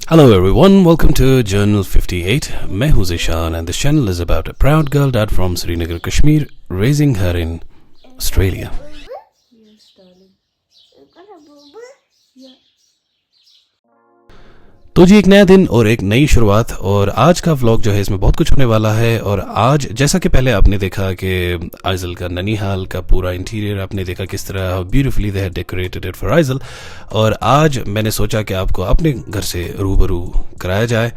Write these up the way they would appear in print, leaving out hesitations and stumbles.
Hello everyone, welcome to Journal 58. मैं हूं Zishan and this channel is about a proud girl dad from Srinagar, Kashmir, raising her in Australia. Yes, darling. तो जी एक नया दिन और एक नई शुरुआत और आज का व्लॉग जो है इसमें बहुत कुछ होने वाला है। और आज जैसा कि पहले आपने देखा कि आइजल का ननिहाल का पूरा इंटीरियर आपने देखा किस तरह beautifully they had decorated it for Aizawl, और आज मैंने सोचा कि आपको अपने घर से रूबरू कराया जाए।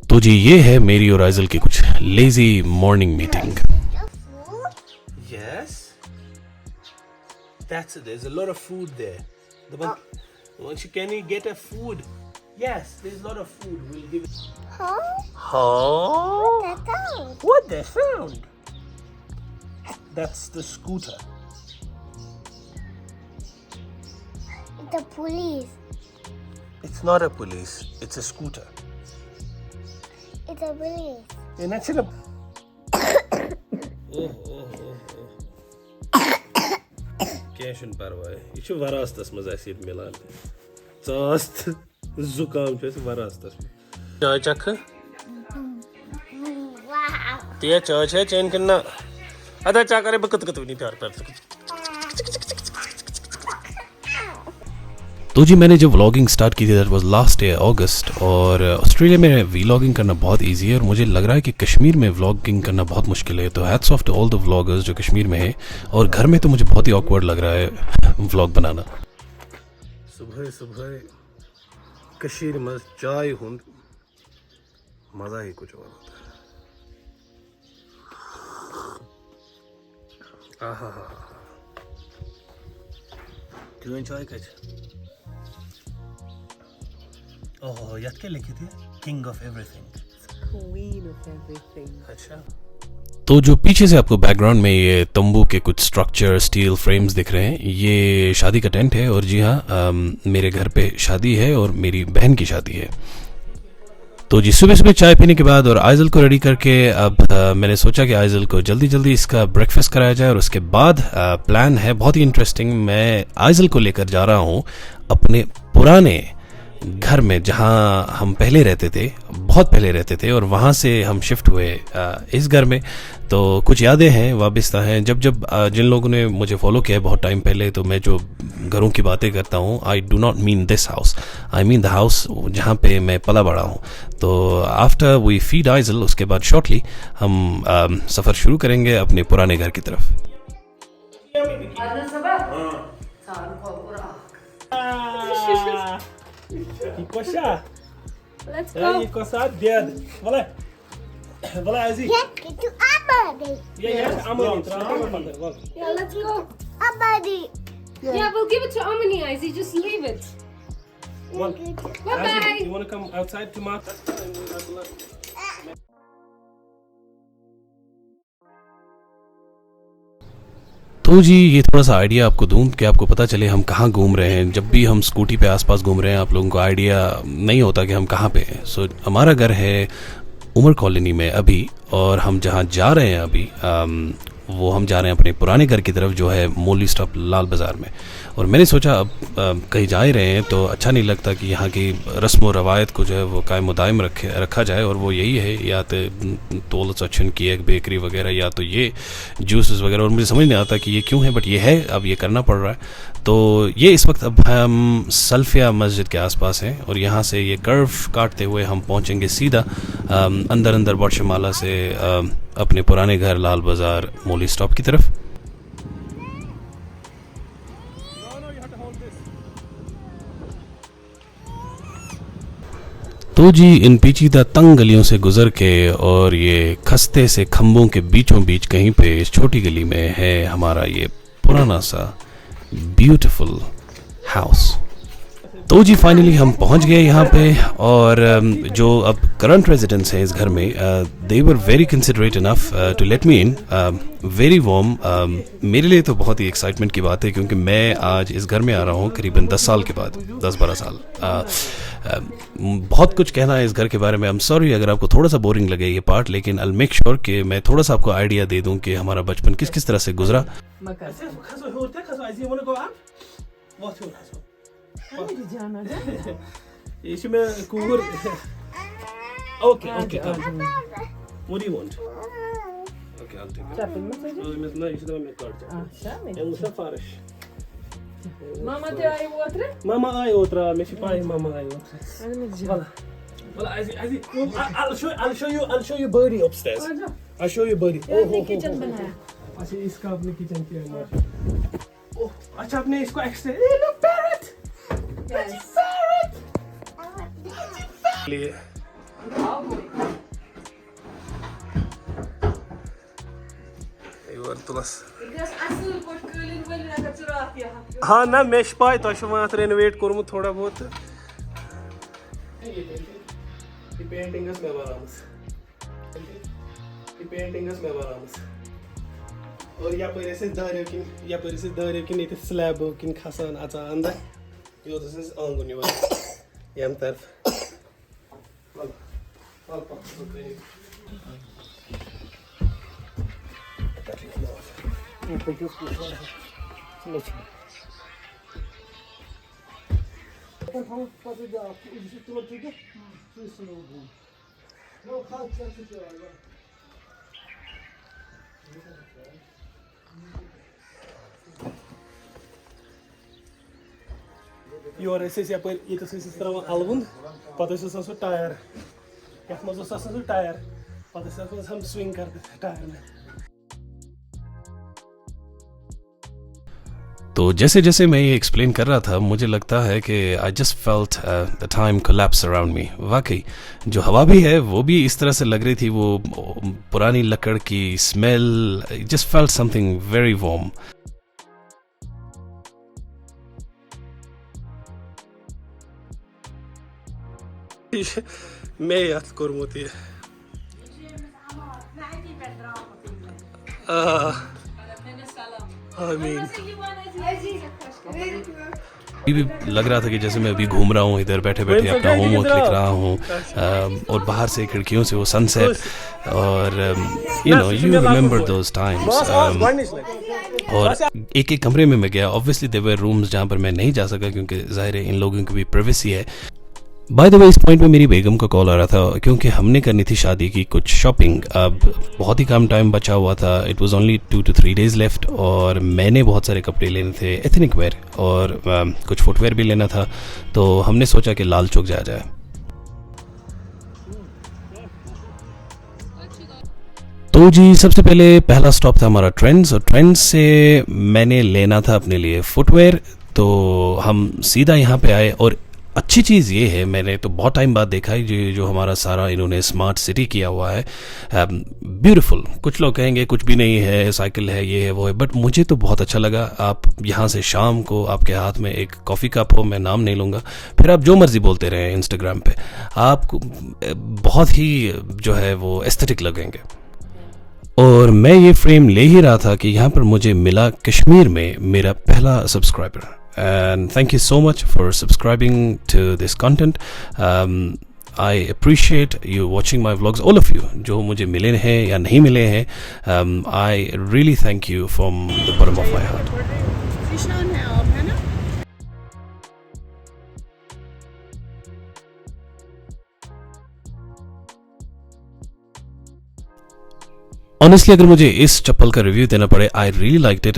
तो जी ये है मेरी और आइजल की कुछ lazy morning meeting. Yes. That's it. There's a lot of food there. Once you can you get a food? Yes, there's a lot of food. We'll give it. Huh? What they found? That's the scooter. The police. It's not a police. It's a scooter. It's a police. And that's in a. Kya parwai. You should varastas mazasir milan. Toast. Zukam पे से वारास्ता में चाय चख Wow. तिया चाय है चैन करना आधा चा करे बकत कत नहीं प्यार प्यार। तो जी मैंने जब व्लॉगिंग स्टार्ट की थी दैट वाज लास्ट ईयर अगस्त, और ऑस्ट्रेलिया में व्लॉगिंग करना बहुत इजी है और मुझे लग रहा है कि कश्मीर में व्लॉगिंग करना बहुत मुश्किल है। तो hats off to all the vloggers जो कश्मीर में है, और घर में तो मुझे बहुत ही ऑकवर्ड लग रहा है व्लॉग बनाना। सुबह सुबह कश्मीर में चाय हुंद मजा ही कुछ और होता है। आहा हा क्यों चाय कच ओह याद क्या लिखी थी king of everything Queen of everything. अच्छा तो जो पीछे से आपको बैकग्राउंड में ये तंबू के कुछ स्ट्रक्चर स्टील फ्रेम्स दिख रहे हैं, ये शादी का टेंट है। और जी हाँ, मेरे घर पे शादी है और मेरी बहन की शादी है। तो जी सुबह सुबह चाय पीने के बाद और आइजल को रेडी करके अब मैंने सोचा कि आइजल को जल्दी जल्दी इसका ब्रेकफास्ट कराया जाए। और उसके बाद प्लान है बहुत ही इंटरेस्टिंग। मैं आइजल को लेकर जा रहा हूँ अपने पुराने घर में जहाँ हम पहले रहते थे, बहुत पहले रहते थे, और वहाँ से हम शिफ्ट हुए इस घर में। तो कुछ यादें हैं, वाबस्ता हैं। जब जिन लोगों ने मुझे फॉलो किया है बहुत टाइम पहले, तो मैं जो घरों की बातें करता हूँ, I do not mean this house, I mean the house जहाँ पे मैं पला बड़ा हूँ। तो आफ्टर वी फीड आइजल, उसके बाद शॉर्टली हम सफ़र शुरू करेंगे अपने पुराने घर की तरफ। Let's go. Voilà, Aziz. Get to Abadi. Yeah, I'm Yeah, let's go. Abadi. Yeah, we'll give it to Amani, Izzy. Just leave it. Bye-bye. You want to come outside tomorrow? तो जी ये थोड़ा सा आइडिया आपको दूं कि आपको पता चले हम कहाँ घूम रहे हैं। जब भी हम स्कूटी पे आसपास घूम रहे हैं, आप लोगों को आइडिया नहीं होता कि हम कहाँ पे हैं। सो हमारा घर है उमर कॉलोनी में अभी, और हम जहाँ जा रहे हैं अभी वो हम जा रहे हैं अपने पुराने घर की तरफ जो है मोली स्टॉप लाल बाज़ार में। और मैंने सोचा अब कहीं जा ही रहे हैं तो अच्छा नहीं लगता कि यहाँ की रस्म व रवायत को जो है वो कायम दायम रखा जाए। और वो यही है, या तो तोल सचन की एक बेकरी वगैरह, या तो ये जूसेस वगैरह। और मुझे समझ नहीं आता कि ये क्यों है, बट ये है, अब ये करना पड़ रहा है। तो ये इस वक्त अब हम सल्फिया मस्जिद के आसपास हैं, और यहाँ से ये कर्व काटते हुए हम पहुँचेंगे सीधा अंदर बॉटशमाला से अपने पुराने घर लाल बाज़ार मोली स्टॉप की तरफ। तो जी इन पेचीदा तंग गलियों से गुजर के और ये खस्ते से खंभों के बीचों बीच कहीं पे इस छोटी गली में है हमारा ये पुराना सा ब्यूटीफुल हाउस। तो जी फाइनली हम पहुंच गए यहाँ पे, और जो अब करंट रेजिडेंट्स हैं इस घर में, they were very considerate enough to let me in, very warm. मेरे लिए तो बहुत ही एक्साइटमेंट की बात है क्योंकि मैं आज इस घर में आ रहा हूँ करीबन 10 साल के बाद, 10-12 साल। बहुत कुछ कहना है इस घर के बारे में। आई एम सॉरी अगर आपको थोड़ा सा बोरिंग लगे ये पार्ट, लेकिन आई मेक श्योर कि मैं थोड़ा सा आपको आइडिया दे दूं कि हमारा बचपन किस किस तरह से गुजरा। ये is my cool. Okay. What do you want? Okay, I'll take it. Shopping message? No, isso não é minha carta. Shopping. É um safaris. Mama, tem aí outra? Mama ai outra, meu pai, mama ai outra. Olha, me diz. Well, I'll show you Birdie upstairs. I'll show you Birdie. Kitchen बनाया. अच्छा इसका अपने kitchen के अंदर. ओह, अच्छा आपने इसको extend. Hey, look parrot. Yes. Parrot. लिए. हाँ ना मैं पाए तो वहाँ रेनोवेट करूँ थोड़ा बहुत ये पेंटिंग और यहाँ पर ऐसे दारियों की नहीं स्लैब किन खसान अच्छा अंदर यो तो सिर्फ आंगन वाला यम तरफ Your essay up it is album, but this is also tire. If most of tire, but this is some swing car tire. तो जैसे जैसे मैं ये एक्सप्लेन कर रहा था मुझे लगता है कि I just felt the time collapse around me. वाकई जो हवा भी है वो भी इस तरह से लग रही थी, वो पुरानी लकड़ की smell, just felt something very warm. मैं याद करूँ अभी भी लग रहा था कि जैसे मैं अभी घूम रहा हूँ इधर बैठे बैठे अपना होमवर्क लिख रहा हूँ और बाहर से खिड़कियों से वो सनसेट और यू रिमेंबर दोस टाइम्स. और एक कमरे में मैं गया. ऑब्वियसली देयर वर रूम्स जहाँ पर मैं नहीं जा सका क्योंकि जाहिर है इन लोगों की भी प्राइवेसी है. बाय द वे इस पॉइंट पे मेरी बेगम का कॉल आ रहा था क्योंकि हमने करनी थी शादी की कुछ शॉपिंग. अब बहुत ही कम टाइम बचा हुआ था. It was only 2 to 3 days left और मैंने बहुत सारे कपड़े लेने थे, एथनिक वेयर और कुछ फुटवेयर भी लेना था. तो हमने सोचा कि लाल चौक जाया जाए. तो जी सबसे पहले पहला स्टॉप था हमारा ट्रेंड्स, और ट्रेंड्स से मैंने लेना था अपने लिए फुटवेयर. तो हम सीधा यहाँ पे आए और अच्छी चीज़ ये है, मैंने तो बहुत टाइम बाद देखा है जो हमारा सारा इन्होंने स्मार्ट सिटी किया हुआ है. ब्यूटीफुल. कुछ लोग कहेंगे कुछ भी नहीं है, साइकिल है, ये है वो है, बट मुझे तो बहुत अच्छा लगा. आप यहाँ से शाम को आपके हाथ में एक कॉफ़ी कप हो, मैं नाम नहीं लूँगा, फिर आप जो मर्ज़ी बोलते रहें इंस्टाग्राम पे, आपको बहुत ही जो है वो एस्थेटिक लगेंगे. और मैं ये फ्रेम ले ही रहा था कि यहाँ पर मुझे मिला कश्मीर में मेरा पहला subscriber. And thank you so much for subscribing to this content. I appreciate you watching my vlogs, all of you जो मुझे मिले हैं या नहीं मिले हैं. I really thank you from the bottom of my heart. Honestly अगर मुझे इस चप्पल का रिव्यू देना पड़े, I really liked it.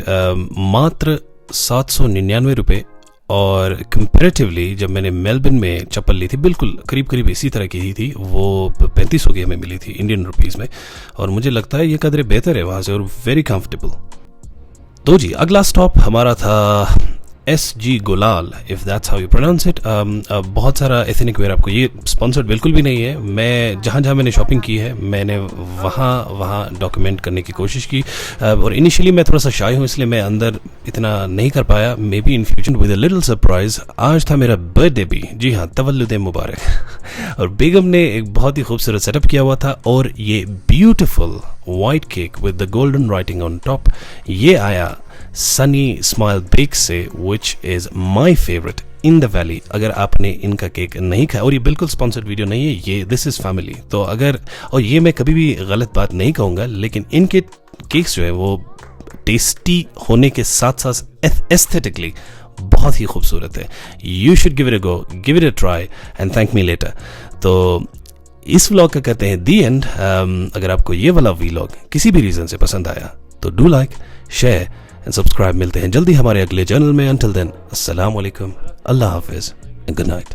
मात्र 799 रुपये. और कंपैरेटिवली जब मैंने मेलबर्न में चप्पल ली थी बिल्कुल करीब करीब इसी तरह की ही थी, वो 3500 की हमें मिली थी इंडियन रुपीज़ में. और मुझे लगता है ये कदरे बेहतर है वहाँ से और वेरी कंफर्टेबल. तो जी अगला स्टॉप हमारा था SG Gulal, if that's how you pronounce it. बहुत सारा एथनिक वेयर, आपको ये स्पॉन्सर्ड बिल्कुल भी नहीं है. मैं जहाँ जहाँ मैंने शॉपिंग की है मैंने वहाँ डॉक्यूमेंट करने की कोशिश की. और इनिशियली मैं थोड़ा सा शाय हूँ इसलिए मैं अंदर इतना नहीं कर पाया. May be in future with a little surprise. आज था मेरा बर्थडे भी, जी हाँ, तवल्लुद मुबारक. और बेगम ने एक बहुत ही खूबसूरत सेटअप किया हुआ था और ये beautiful white cake with the golden writing on top, ये आया सनी स्माइल बेक से, which is my favourite in the valley. अगर आपने इनका केक नहीं खाया, और ये बिल्कुल स्पॉन्सर्ड वीडियो नहीं है, ये दिस इज़ फैमिली, तो अगर, और ये मैं कभी भी गलत बात नहीं कहूँगा, लेकिन इनके केक्स जो है वो टेस्टी होने के साथ साथ एस्थेटिकली बहुत ही खूबसूरत है. You should give it a go, give it a try and thank me later. तो इस व्लॉग का कहते हैं दी एंड. अगर आपको ये वाला व्लॉग किसी भी रीज़न से पसंद आया तो do like, share and subscribe. मिलते हैं जल्दी हमारे अगले चैनल में. अंटिल देन, अस्सलाम वालेकुम, अल्लाह हाफिज़ एंड गुड नाइट.